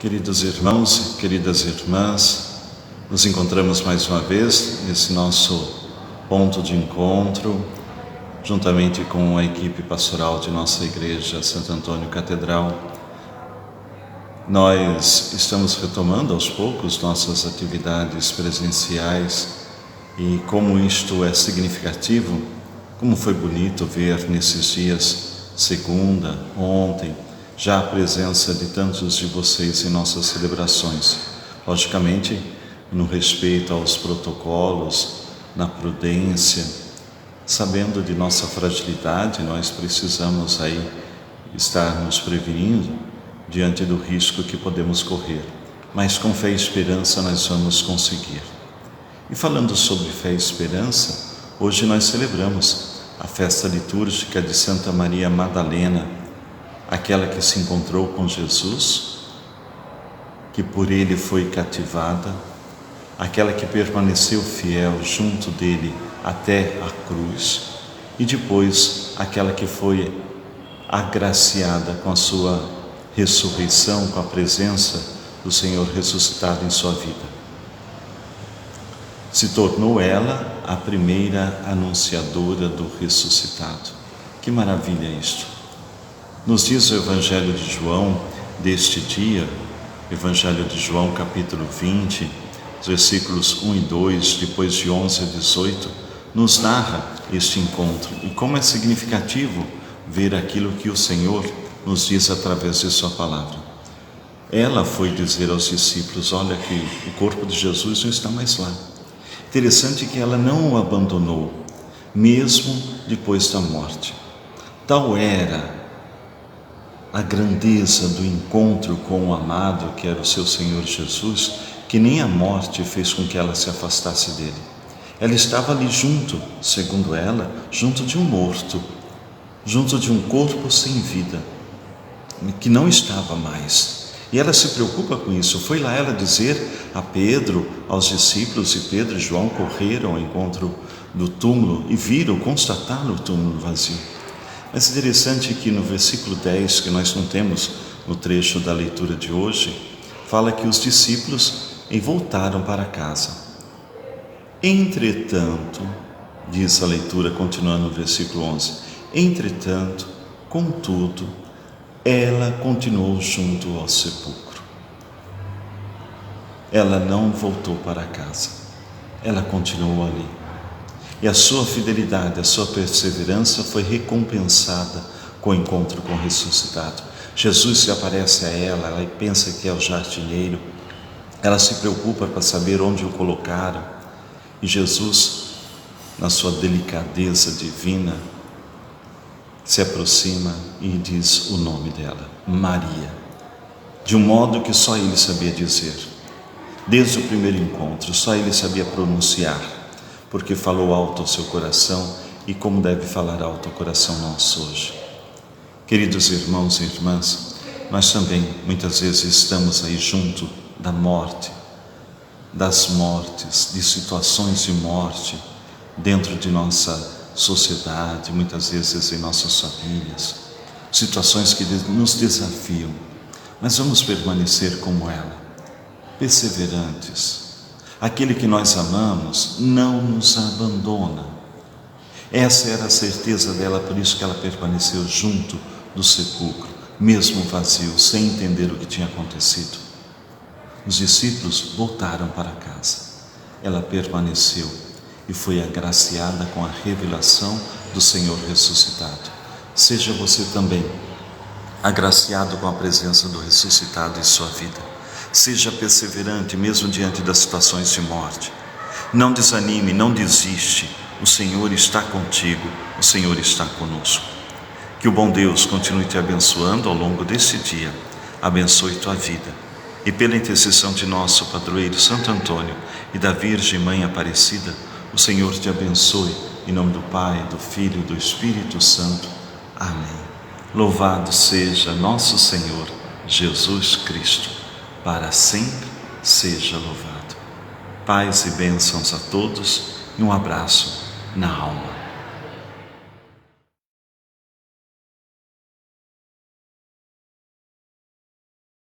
Queridos irmãos e queridas irmãs, nos encontramos mais uma vez nesse nosso ponto de encontro, juntamente com a equipe pastoral de nossa igreja Santo Antônio Catedral. Nós estamos retomando aos poucos nossas atividades presenciais e como isto é significativo, como foi bonito ver nesses dias, segunda, ontem, já a presença de tantos de vocês em nossas celebrações. Logicamente, no respeito aos protocolos, na prudência, sabendo de nossa fragilidade, nós precisamos aí estar nos prevenindo diante do risco que podemos correr. Mas com fé e esperança nós vamos conseguir. E falando sobre fé e esperança, hoje nós celebramos a festa litúrgica de Santa Maria Madalena, aquela que se encontrou com Jesus, que por ele foi cativada, aquela que permaneceu fiel junto dele até a cruz e depois aquela que foi agraciada com a sua ressurreição, com a presença do Senhor ressuscitado em sua vida. Se tornou ela a primeira anunciadora do ressuscitado. Que maravilha isto! Nos diz o Evangelho de João deste dia, Evangelho de João capítulo 20, versículos 1 e 2, depois de 11 a 18, nos narra este encontro e como é significativo ver aquilo que o Senhor nos diz através de sua palavra. Ela foi dizer aos discípulos: olha que o corpo de Jesus não está mais lá. Interessante que ela não o abandonou, mesmo depois da morte. Tal era a grandeza do encontro com o amado, que era o seu Senhor Jesus, que nem a morte fez com que ela se afastasse dele. Ela estava ali junto, segundo ela, junto de um morto, junto de um corpo sem vida, que não estava mais. E ela se preocupa com isso. Foi lá ela dizer a Pedro, aos discípulos, e Pedro e João correram ao encontro do túmulo e viram, constataram o túmulo vazio. Mas interessante que no versículo 10, que nós não temos no trecho da leitura de hoje, fala que os discípulos voltaram para casa. Entretanto, diz a leitura continuando no versículo 11, entretanto, contudo, ela continuou junto ao sepulcro. Ela não voltou para casa, ela continuou ali. E a sua fidelidade, a sua perseverança foi recompensada com o encontro com o ressuscitado. Jesus se aparece a ela, ela pensa que é o jardineiro, ela se preocupa para saber onde o colocaram. E Jesus, na sua delicadeza divina, se aproxima e diz o nome dela, Maria, de um modo que só ele sabia dizer. Desde o primeiro encontro, só ele sabia pronunciar, porque falou alto ao seu coração e como deve falar alto ao coração nosso hoje. Queridos irmãos e irmãs, nós também muitas vezes estamos aí junto da morte, das mortes, de situações de morte dentro de nossa sociedade, muitas vezes em nossas famílias, situações que nos desafiam, mas vamos permanecer como ela, perseverantes. Aquele que nós amamos não nos abandona. Essa era a certeza dela, por isso que ela permaneceu junto do sepulcro, mesmo vazio, sem entender o que tinha acontecido. Os discípulos voltaram para casa. Ela permaneceu e foi agraciada com a revelação do Senhor ressuscitado. Seja você também agraciado com a presença do ressuscitado em sua vida. Seja perseverante mesmo diante das situações de morte. Não desanime, não desiste. O Senhor está contigo, o Senhor está conosco. Que o bom Deus continue te abençoando ao longo deste dia. Abençoe tua vida. E pela intercessão de nosso padroeiro Santo Antônio e da Virgem Mãe Aparecida, o Senhor te abençoe. Em nome do Pai, do Filho e do Espírito Santo. Amém. Louvado seja nosso Senhor Jesus Cristo. Para sempre seja louvado. Paz e bênçãos a todos e um abraço na alma.